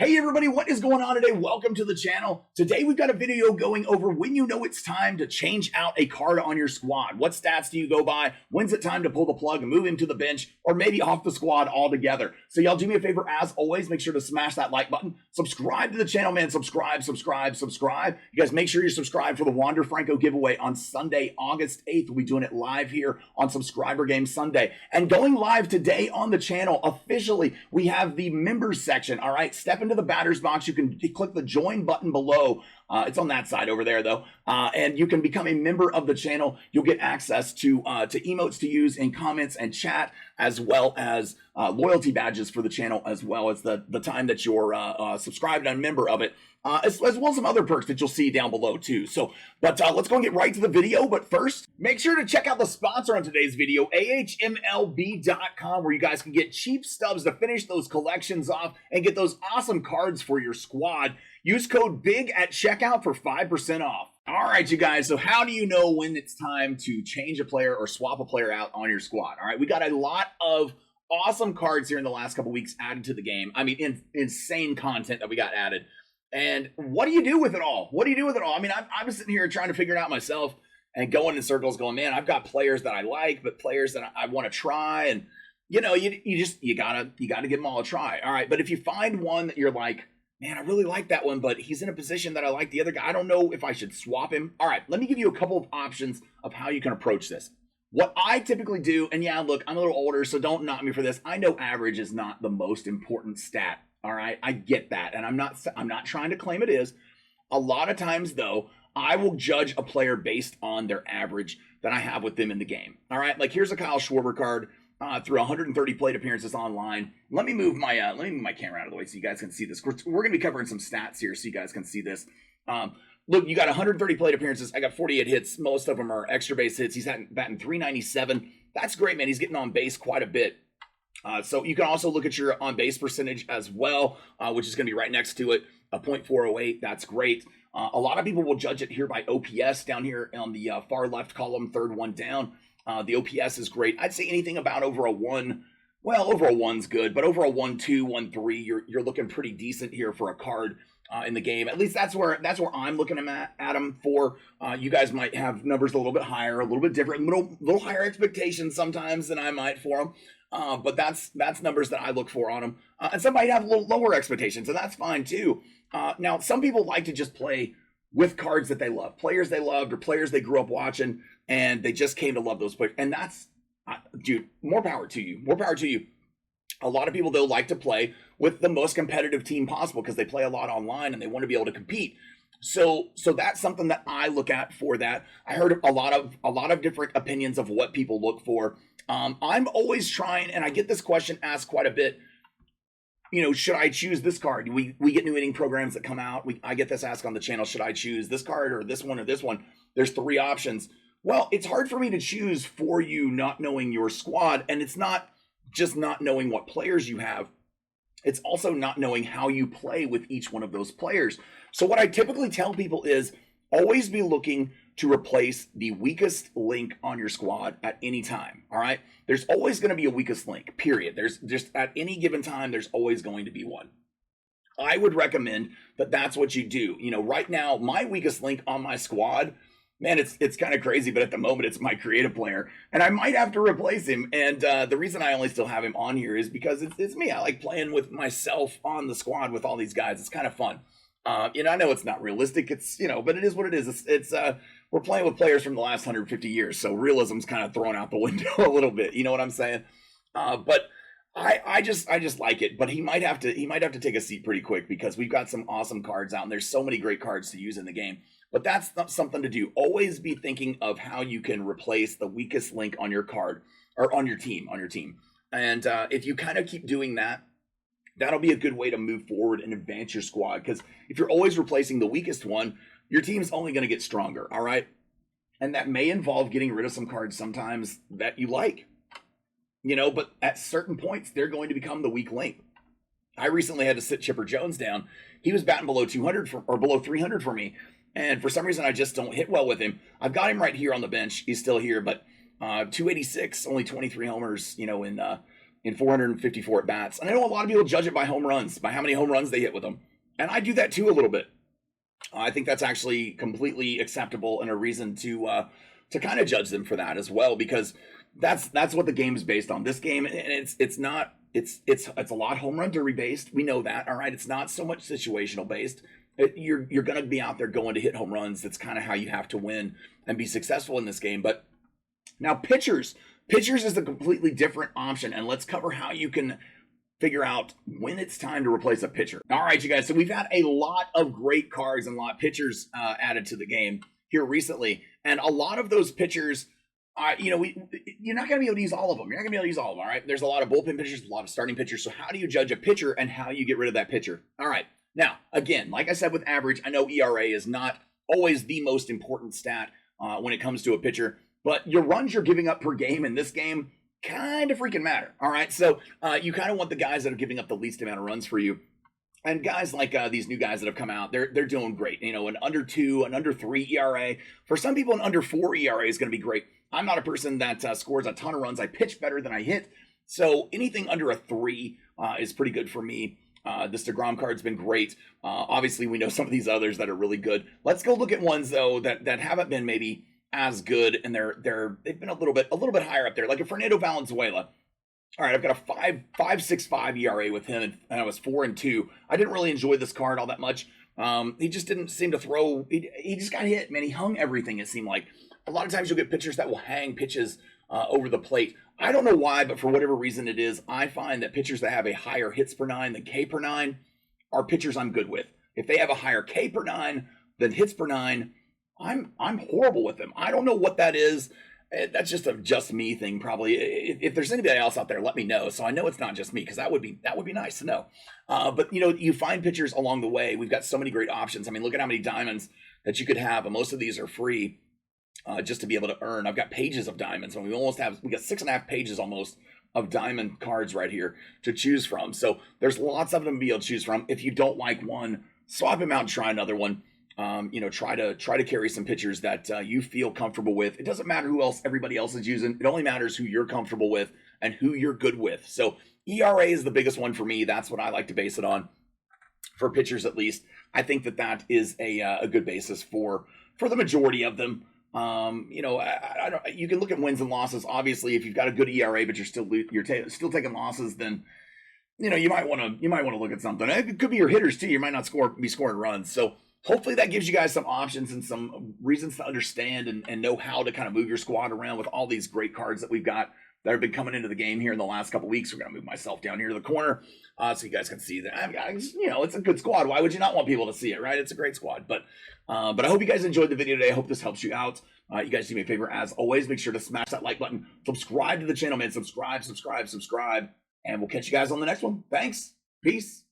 Hey everybody, what is going on today? Welcome to the channel. Today we've got a video going over when you know it's time to change out a card on your squad. What stats do you go by? When's it time to pull the plug and move him to the bench or maybe off the squad altogether? So y'all do me a favor, as always, make sure to smash that like button. Subscribe to the channel, man. Subscribe. You guys make sure you're subscribed for the Wander Franco giveaway on Sunday, August 8th. We'll be doing it live here on Subscriber Game Sunday. And going live today on the channel officially, we have the members section. All right, step into the batter's box. You can click the join button below. It's on that side over there though, and you can become a member of the channel. You'll get access to emotes to use in comments and chat, as well as loyalty badges for the channel, as well as the time that you're subscribed and a member of it, as well as some other perks that you'll see down below too. So, but let's go and get right to the video. But first, make sure to check out the sponsor on today's video, ahmlb.com, where you guys can get cheap stubs to finish those collections off and get those awesome cards for your squad. Use code BIG at checkout for 5% off. All right, you guys, so how do you know when it's time to change a player or swap a player out on your squad? All right, we got a lot of awesome cards here in the last couple weeks added to the game. I mean, insane content that we got added. And what do you do with it all? What do you do with it all? I mean, I was sitting here trying to figure it out myself and going in circles going, man, I've got players that I like, but players that I want to try. And, you know, you gotta give them all a try. All right, but if you find one that you're like, man, I really like that one, but he's in a position that I like the other guy, I don't know if I should swap him. All right, let me give you a couple of options of how you can approach this. What I typically do, and yeah, look, I'm a little older, so don't knock me for this. I know average is not the most important stat. All right, I get that, and I'm not trying to claim it is. A lot of times, though, I will judge a player based on their average that I have with them in the game. All right, like here's a Kyle Schwarber card. Through 130 plate appearances online. Let me move my camera out of the way so you guys can see this. We're going to be covering some stats here so you guys can see this. Look, you got 130 plate appearances. I got 48 hits. Most of them are extra base hits. He's batting 397. That's great, man. He's getting on base quite a bit. So you can also look at your on base percentage as well, which is going to be right next to it, a .408. That's great. A lot of people will judge it here by OPS down here on the far left column, third one down. The OPS is great. I'd say anything about over a 1. Well, over a 1's good, but over a 1.2, 1.3, you're looking pretty decent here for a card in the game. At least that's where I'm looking at them for. You guys might have numbers a little bit higher, a little bit different, little higher expectations sometimes than I might for them. But that's numbers that I look for on them. And some might have a little lower expectations, and that's fine too. Now, some people like to just play with cards that they love, players they loved or players they grew up watching, and they just came to love those players. And that's, dude, more power to you. More power to you. A lot of people, they'll like to play with the most competitive team possible because they play a lot online and they want to be able to compete. So that's something that I look at for that. I heard a lot of different opinions of what people look for. I'm always trying, and I get this question asked quite a bit. You know, should I choose this card? We get new inning programs that come out. I get this asked on the channel, should I choose this card or this one or this one? There's 3 options. Well, it's hard for me to choose for you not knowing your squad, and it's not just not knowing what players you have. It's also not knowing how you play with each one of those players. So what I typically tell people is always be looking to replace the weakest link on your squad at any time, all right? There's always going to be a weakest link, period. There's just at any given time, there's always going to be one. I would recommend that that's what you do. You know, right now, my weakest link on my squad, man, it's kind of crazy, but at the moment, it's my creative player, and I might have to replace him. And the reason I only still have him on here is because it's me. I like playing with myself on the squad with all these guys. It's kind of fun. You know, I know it's not realistic. It's, you know, but it is what it is. It's we're playing with players from the last 150 years, so realism's kind of thrown out the window a little bit. You know what I'm saying? But I just like it. But he might have to take a seat pretty quick because we've got some awesome cards out, and there's so many great cards to use in the game. But that's not something to do. Always be thinking of how you can replace the weakest link on your card or on your team. And if you kind of keep doing that, that'll be a good way to move forward and advance your squad. Because if you're always replacing the weakest one, your team's only going to get stronger, all right? And that may involve getting rid of some cards sometimes that you like, you know, but at certain points, they're going to become the weak link. I recently had to sit Chipper Jones down. He was batting below 200 or below 300 for me. And for some reason, I just don't hit well with him. I've got him right here on the bench. He's still here, but 286, only 23 homers, you know, in in 454 at bats. And I know a lot of people judge it by home runs, by how many home runs they hit with them. And I do that too a little bit. I think that's actually completely acceptable and a reason to kind of judge them for that as well, because that's what the game is based on. This game, and it's a lot home run derby based. We know that, all right. It's not so much situational based. You're going to be out there going to hit home runs. That's kind of how you have to win and be successful in this game. But now pitchers is a completely different option, and let's cover how you can figure out when it's time to replace a pitcher. All right, you guys. So we've had a lot of great cards and a lot of pitchers added to the game here recently, and a lot of those pitchers, you're not going to be able to use all of them. You're not going to be able to use all of them. All right. There's a lot of bullpen pitchers, a lot of starting pitchers. So how do you judge a pitcher and how you get rid of that pitcher? All right. Now, again, like I said with average, I know ERA is not always the most important stat when it comes to a pitcher, but your runs you're giving up per game in this game kind of freaking matter. All right. So you kind of want the guys that are giving up the least amount of runs for you. And guys like these new guys that have come out, they're doing great. You know, an under 2, an under 3 ERA. For some people, an under 4 ERA is going to be great. I'm not a person that scores a ton of runs. I pitch better than I hit. So anything under a 3 is pretty good for me. This DeGrom card's been great. Obviously, we know some of these others that are really good. Let's go look at ones though that haven't been maybe as good, and they've been a little bit higher up there, like a Fernando Valenzuela. All right, I've got a 5.65 ERA with him, and I was 4-2. I didn't really enjoy this card all that much. He just didn't seem to throw. He just got hit, man. He hung everything. It seemed like a lot of times you'll get pitchers that will hang pitches over the plate. I don't know why, but for whatever reason it is, I find that pitchers that have a higher hits per 9 than K per 9 are pitchers I'm good with. If they have a higher K per 9 than hits per 9, I'm horrible with them. I don't know what that is. That's just a just me thing, probably. If there's anybody else out there, let me know. So I know it's not just me, because that would be nice to know. But you find pitchers along the way. We've got so many great options. I mean, look at how many diamonds that you could have, and most of these are free just to be able to earn. I've got pages of diamonds, and we got 6.5 pages almost of diamond cards right here to choose from. So there's lots of them to be able to choose from. If you don't like one, swap them out and try another one. Try to carry some pitchers that you feel comfortable with. It doesn't matter who else everybody else is using. It only matters who you're comfortable with and who you're good with. So ERA is the biggest one for me. That's what I like to base it on for pitchers, at least. I think that is a good basis for the majority of them. I don't. You can look at wins and losses. Obviously, if you've got a good ERA but you're still taking losses, then you might want to look at something. It could be your hitters too. You might not be scoring runs. So hopefully that gives you guys some options and some reasons to understand and know how to kind of move your squad around with all these great cards that we've got that have been coming into the game here in the last couple weeks. We're going to move myself down here to the corner so you guys can see that. It's a good squad. Why would you not want people to see it, right? It's a great squad. But I hope you guys enjoyed the video today. I hope this helps you out. You guys do me a favor. As always, make sure to smash that like button. Subscribe to the channel, man. Subscribe. And we'll catch you guys on the next one. Thanks. Peace.